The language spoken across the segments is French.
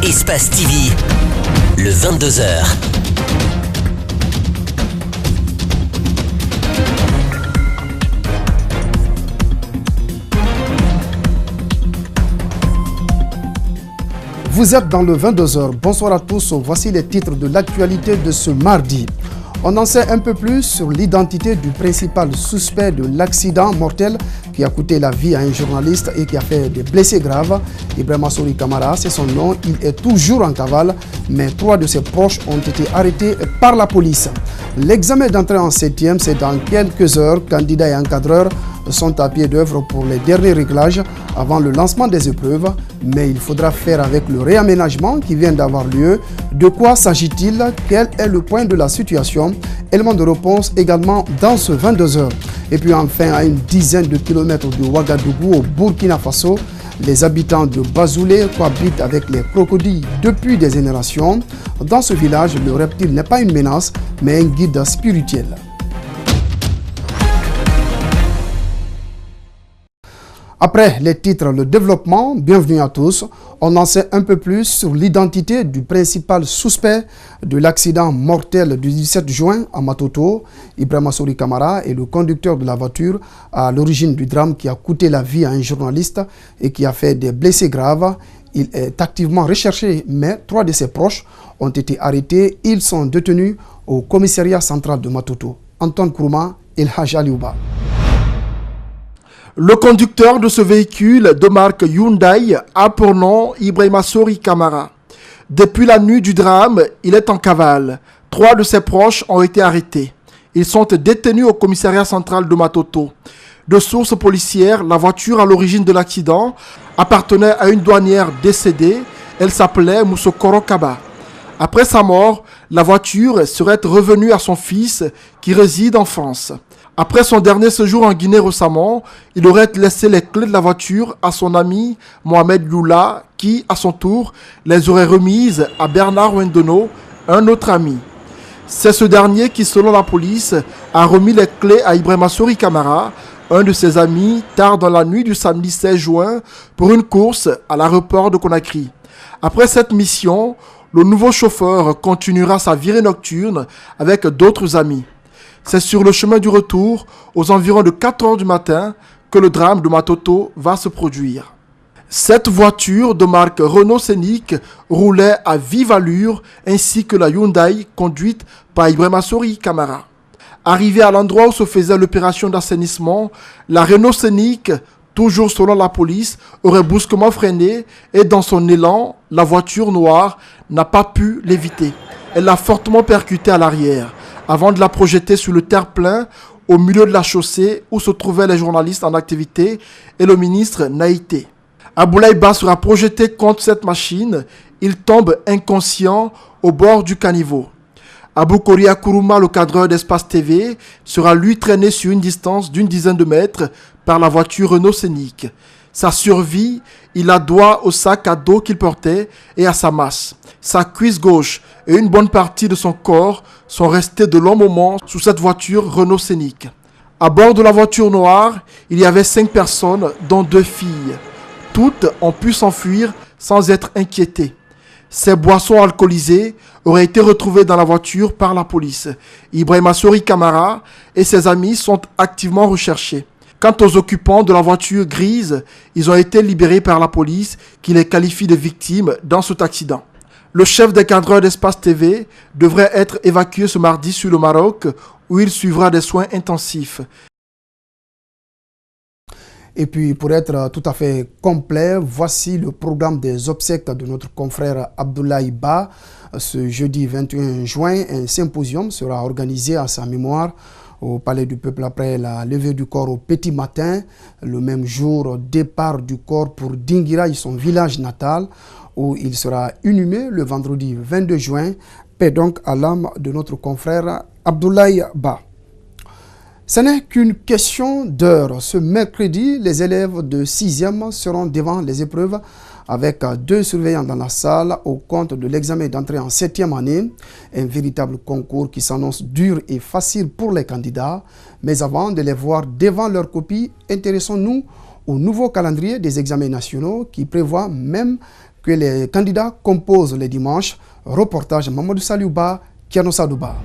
Espace TV, le 22h. Vous êtes dans le 22h. Bonsoir à tous. Voici les titres de l'actualité de ce mardi. On en sait un peu plus sur l'identité du principal suspect de l'accident mortel qui a coûté la vie à un journaliste et qui a fait des blessés graves. Ibrahima Sori Kamara, c'est son nom. Il est toujours en cavale, mais 3 de ses proches ont été arrêtés par la police. L'examen d'entrée en 7e, c'est dans quelques heures. Candidats et encadreurs sont à pied d'œuvre pour les derniers réglages avant le lancement des épreuves, mais il faudra faire avec le réaménagement qui vient d'avoir lieu. De quoi s'agit-il? Quel est le point de la situation? Élément de réponse également dans ce 22h. Et puis enfin, à une dizaine de kilomètres de Ouagadougou au Burkina Faso, les habitants de Bazoulé cohabitent avec les crocodiles depuis des générations. Dans ce village, le reptile n'est pas une menace, mais un guide spirituel. Après les titres, le développement, bienvenue à tous. On en sait un peu plus sur l'identité du principal suspect de l'accident mortel du 17 juin à Matoto. Ibrahima Sori Kamara est le conducteur de la voiture à l'origine du drame qui a coûté la vie à un journaliste et qui a fait des blessés graves. Il est activement recherché, mais 3 de ses proches ont été arrêtés. Ils sont détenus au commissariat central de Matoto. Antoine Kourouma et El Hadj Aliouba. Le conducteur de ce véhicule de marque Hyundai a pour nom Ibrahima Sori Kamara. Depuis la nuit du drame, il est en cavale. 3 de ses proches ont été arrêtés. Ils sont détenus au commissariat central de Matoto. De sources policières, la voiture à l'origine de l'accident appartenait à une douanière décédée. Elle s'appelait Moussokoro Kaba. Après sa mort, la voiture serait revenue à son fils qui réside en France. Après son dernier séjour en Guinée récemment, il aurait laissé les clés de la voiture à son ami Mohamed Lula qui, à son tour, les aurait remises à Bernard Wendono, un autre ami. C'est ce dernier qui, selon la police, a remis les clés à Ibrahima Sori Kamara, un de ses amis, tard dans la nuit du samedi 16 juin, pour une course à l'aéroport de Conakry. Après cette mission, le nouveau chauffeur continuera sa virée nocturne avec d'autres amis. C'est sur le chemin du retour, aux environs de 4 heures du matin, que le drame de Matoto va se produire. Cette voiture de marque Renault Scénic roulait à vive allure, ainsi que la Hyundai conduite par Ibrahima Sori Kamara. Arrivé à l'endroit où se faisait l'opération d'assainissement, la Renault Scénic, toujours selon la police, aurait brusquement freiné et dans son élan, la voiture noire n'a pas pu l'éviter. Elle l'a fortement percutée à l'arrière, avant de la projeter sur le terre-plein au milieu de la chaussée où se trouvaient les journalistes en activité et le ministre Naïté. Aboulaye Ba sera projeté contre cette machine. Il tombe inconscient au bord du caniveau. Abou Koria Kourouma, le cadreur d'Espace TV, sera lui traîné sur une distance d'une dizaine de mètres par la voiture Renault Scénic. Sa survie, il la doit au sac à dos qu'il portait et à sa masse. Sa cuisse gauche et une bonne partie de son corps sont restés de longs moments sous cette voiture Renault Scénic. À bord de la voiture noire, il y avait 5 personnes, dont 2 filles. Toutes ont pu s'enfuir sans être inquiétées. Ces boissons alcoolisées auraient été retrouvées dans la voiture par la police. Ibrahima Sori Kamara et ses amis sont activement recherchés. Quant aux occupants de la voiture grise, ils ont été libérés par la police qui les qualifie de victimes dans cet accident. Le chef des cadreurs d'Espace TV devrait être évacué ce mardi sur le Maroc où il suivra des soins intensifs. Et puis pour être tout à fait complet, voici le programme des obsèques de notre confrère Abdoulaye Ba. Ce jeudi 21 juin, un symposium sera organisé à sa mémoire au Palais du Peuple après la levée du corps au petit matin. Le même jour, départ du corps pour Dinguiraï, son village natal, où il sera inhumé le vendredi 22 juin. Paix donc à l'âme de notre confrère Abdoulaye Ba. Ce n'est qu'une question d'heure. Ce mercredi, les élèves de 6e seront devant les épreuves avec 2 surveillants dans la salle au compte de l'examen d'entrée en 7e année. Un véritable concours qui s'annonce dur et facile pour les candidats. Mais avant de les voir devant leur copie, intéressons-nous au nouveau calendrier des examens nationaux qui prévoit même que les candidats composent les dimanches. Reportage Mamadou Saliouba, Kiano Sadouba.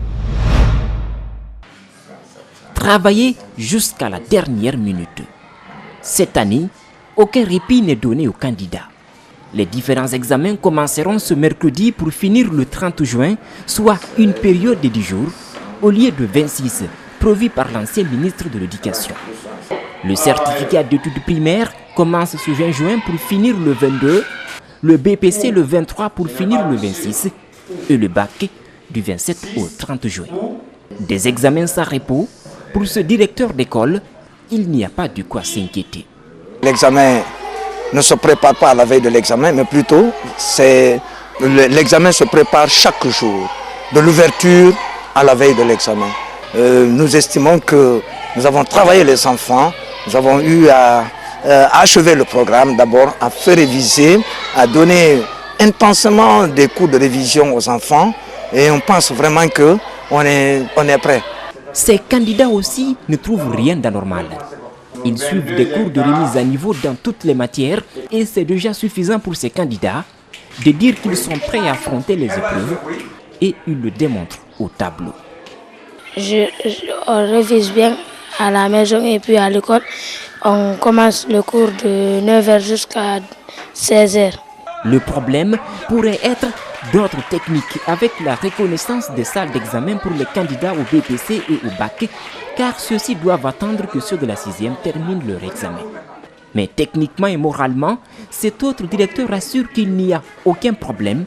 Travailler jusqu'à la dernière minute. Cette année, aucun répit n'est donné aux candidats. Les différents examens commenceront ce mercredi pour finir le 30 juin, soit une période de 10 jours, au lieu de 26, prévu par l'ancien ministre de l'Éducation. Le certificat d'études primaires commence ce 20 juin pour finir le 22, le BPC le 23 pour finir le 26 et le bac du 27 au 30 juin. Des examens sans repos, pour ce directeur d'école, il n'y a pas de quoi s'inquiéter. L'examen ne se prépare pas à la veille de l'examen, mais plutôt l'examen se prépare chaque jour, de l'ouverture à la veille de l'examen. Nous estimons que nous avons travaillé les enfants, nous avons eu à achever le programme d'abord, à faire réviser, à donner intensément des cours de révision aux enfants et on pense vraiment qu'on est prêt. Ces candidats aussi ne trouvent rien d'anormal. Ils suivent des cours de remise à niveau dans toutes les matières et c'est déjà suffisant pour ces candidats de dire qu'ils sont prêts à affronter les épreuves et ils le démontrent au tableau. On révise bien à la maison et puis à l'école. On commence le cours de 9h jusqu'à 16h. Le problème pourrait être d'autres techniques avec la reconnaissance des salles d'examen pour les candidats au BPC et au bac, car ceux-ci doivent attendre que ceux de la 6e terminent leur examen. Mais techniquement et moralement, cet autre directeur assure qu'il n'y a aucun problème,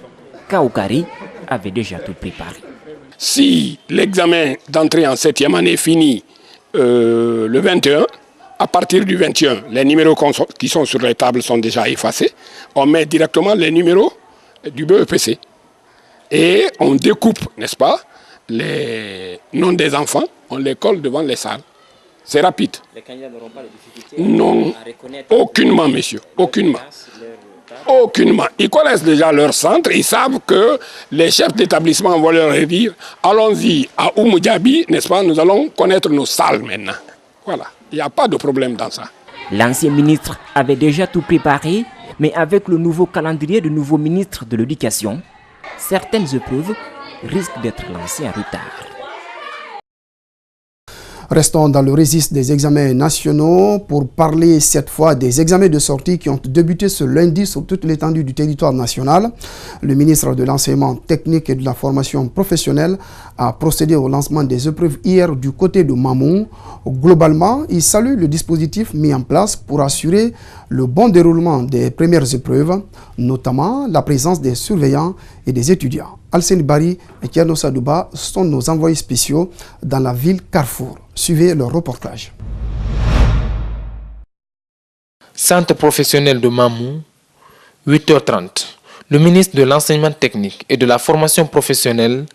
Kaokari avait déjà tout préparé. Si l'examen d'entrée en 7e année finit le 21, à partir du 21, les numéros qui sont sur les tables sont déjà effacés. On met directement les numéros du BEPC. Et on découpe, n'est-ce pas, les noms des enfants, on les colle devant les salles. C'est rapide. Les candidats n'auront pas de difficultés à reconnaître? Aucunement, messieurs, aucunement. Aucunement. Ils connaissent déjà leur centre, ils savent que les chefs d'établissement vont leur dire « Allons-y à Oumou-Diaby, n'est-ce pas, nous allons connaître nos salles maintenant. » Voilà, il n'y a pas de problème dans ça. L'ancien ministre avait déjà tout préparé, mais avec le nouveau calendrier du nouveau ministre de l'Éducation, certaines épreuves risquent d'être lancées en retard. Restons dans le registre des examens nationaux pour parler cette fois des examens de sortie qui ont débuté ce lundi sur toute l'étendue du territoire national. Le ministre de l'Enseignement technique et de la formation professionnelle a procédé au lancement des épreuves hier du côté de Mamou. Globalement, il salue le dispositif mis en place pour assurer le bon déroulement des premières épreuves, notamment la présence des surveillants et des étudiants. Alcine Bari et Kiano Sadouba sont nos envoyés spéciaux dans la ville Carrefour. Suivez leur reportage. Centre professionnel de Mamou, 8h30. Le ministre de l'Enseignement technique et de la formation professionnelle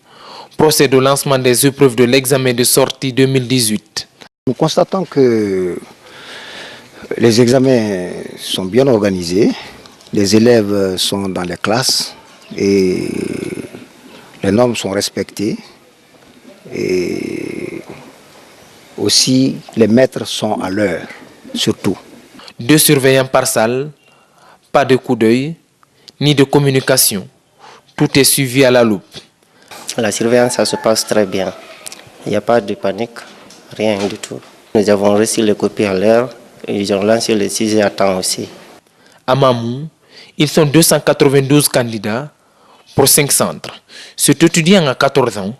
procède au lancement des épreuves de l'examen de sortie 2018. Nous constatons que les examens sont bien organisés, les élèves sont dans les classes et les normes sont respectées et aussi les maîtres sont à l'heure, surtout. 2 surveillants par salle, pas de coup d'œil, ni de communication. Tout est suivi à la loupe. La surveillance, ça se passe très bien. Il n'y a pas de panique, rien du tout. Nous avons reçu les copies à l'heure et ils ont lancé les sujets à temps aussi. À Mamou, ils sont 292 candidats pour 5 centres. Cet étudiant a 14 ans,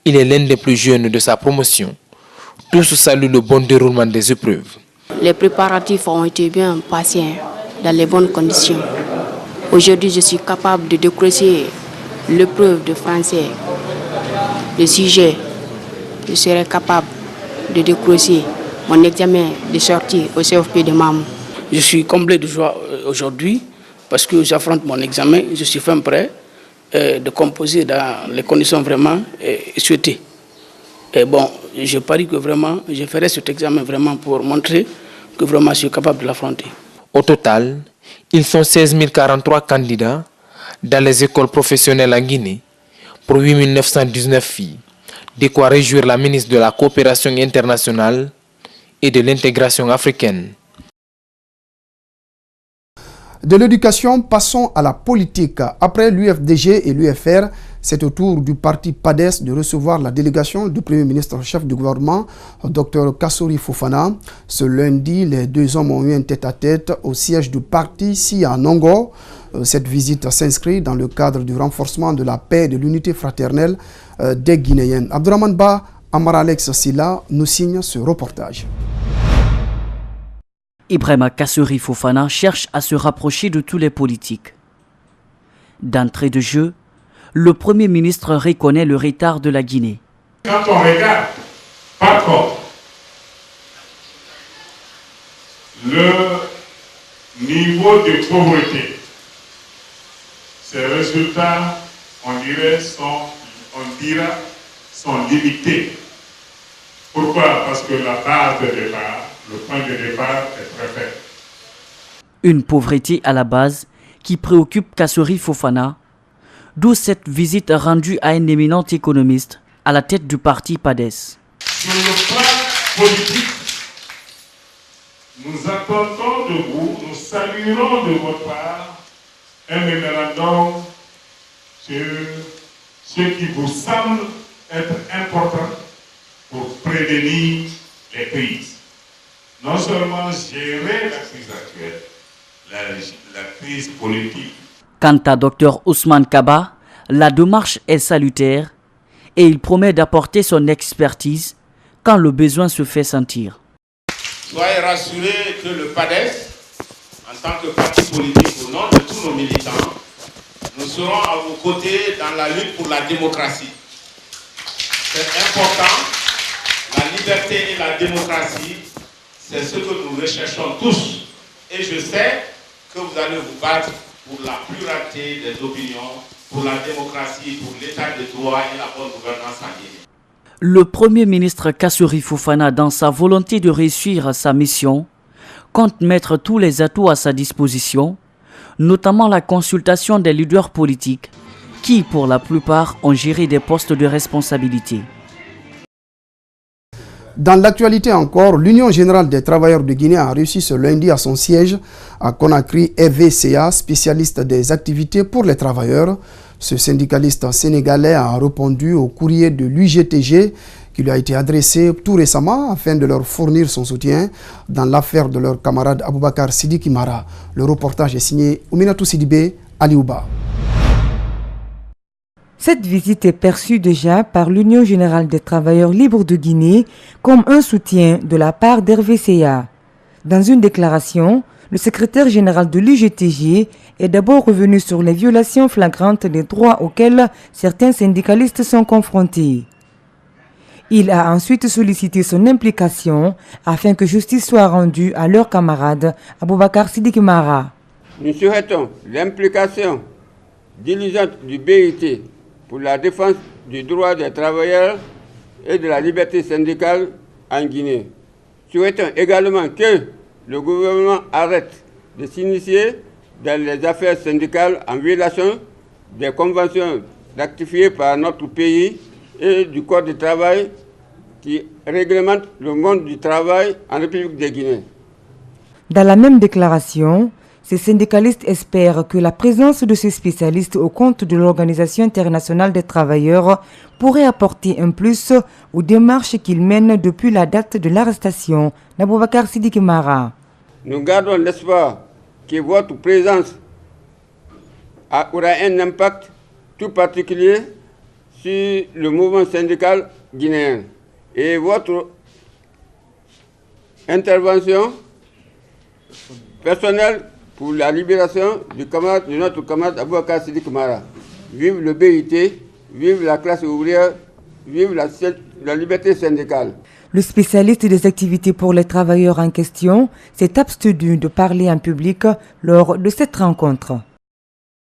il est l'un des plus jeunes de sa promotion. Tous saluent le bon déroulement des épreuves. Les préparatifs ont été bien passés dans les bonnes conditions. Aujourd'hui, je suis capable de décrocher l'épreuve de français, le sujet. Je serai capable de décrocher mon examen de sortie au CFP de Mamou. Je suis comblé de joie aujourd'hui parce que j'affronte mon examen. Je suis fin prêt de composer dans les conditions vraiment souhaitées. Et bon, je parie que vraiment, je ferai cet examen vraiment pour montrer que vraiment je suis capable de l'affronter. Au total, ils sont 16 043 candidats dans les écoles professionnelles en Guinée pour 8 919 filles. De quoi réjouir la ministre de la Coopération internationale et de l'intégration africaine. De l'éducation, passons à la politique. Après l'UFDG et l'UFR, c'est au tour du parti PADES de recevoir la délégation du Premier ministre chef du gouvernement, Dr Kassory Fofana. Ce lundi, les deux hommes ont eu un tête-à-tête au siège du parti ici à Nongo. Cette visite s'inscrit dans le cadre du renforcement de la paix et de l'unité fraternelle des Guinéens. Abdourahmane Ba, Amara Alex Silla nous signe ce reportage. Ibrahima Kassory Fofana cherche à se rapprocher de tous les politiques. D'entrée de jeu, le Premier ministre reconnaît le retard de la Guinée. Quand on regarde, par contre, le niveau de pauvreté, ces résultats, on dira, sont limités. Pourquoi? Parce que la base de départ, le point de départ est très faible. Une pauvreté à la base qui préoccupe Kassory Fofana, d'où cette visite rendue à un éminent économiste à la tête du parti PADES. Sur le plan politique, nous attendons de vous, nous saluerons de votre part un mémorandum sur ce qui vous semble être important pour prévenir les crises. Non seulement gérer la crise actuelle, la crise politique. Quant à Dr Ousmane Kaba, la démarche est salutaire et il promet d'apporter son expertise quand le besoin se fait sentir. Soyez rassurés que le PADES, en tant que parti politique au nom de tous nos militants, nous serons à vos côtés dans la lutte pour la démocratie. C'est important, la liberté et la démocratie, c'est ce que nous recherchons tous. Et je sais que vous allez vous battre pour la pluralité des opinions, pour la démocratie, pour l'état de droit et la bonne gouvernance en Guinée. Le Premier ministre Kassory Fofana, dans sa volonté de réussir sa mission, compte mettre tous les atouts à sa disposition, notamment la consultation des leaders politiques, qui pour la plupart ont géré des postes de responsabilité. Dans l'actualité encore, l'Union générale des travailleurs de Guinée a réussi ce lundi à son siège à Conakry EVCA, spécialiste des activités pour les travailleurs. Ce syndicaliste sénégalais a répondu au courrier de l'UGTG qui lui a été adressé tout récemment afin de leur fournir son soutien dans l'affaire de leur camarade Aboubakar Sidiki Mara. Le reportage est signé Ouminatou Sidibé, Aliouba. Cette visite est perçue déjà par l'Union générale des travailleurs libres de Guinée comme un soutien de la part d'RVCA. Dans une déclaration, le secrétaire général de l'UGTG est d'abord revenu sur les violations flagrantes des droits auxquels certains syndicalistes sont confrontés. Il a ensuite sollicité son implication afin que justice soit rendue à leur camarade Aboubakar Sidiki Mara. Nous souhaitons l'implication diligente du BIT pour la défense du droit des travailleurs et de la liberté syndicale en Guinée. Souhaitons également que le gouvernement arrête de s'initier dans les affaires syndicales en violation des conventions ratifiées par notre pays et du Code du travail qui réglemente le monde du travail en République de Guinée. Dans la même déclaration, ces syndicalistes espèrent que la présence de ces spécialistes au compte de l'Organisation internationale des travailleurs pourrait apporter un plus aux démarches qu'ils mènent depuis la date de l'arrestation d'Aboubakar Sidiki Mara. Nous gardons l'espoir que votre présence aura un impact tout particulier sur le mouvement syndical guinéen et votre intervention personnelle pour la libération de notre camarade Aboubakar Sidiki Mara. Vive le BIT, vive la classe ouvrière, vive la liberté syndicale. Le spécialiste des activités pour les travailleurs en question s'est abstenu de parler en public lors de cette rencontre.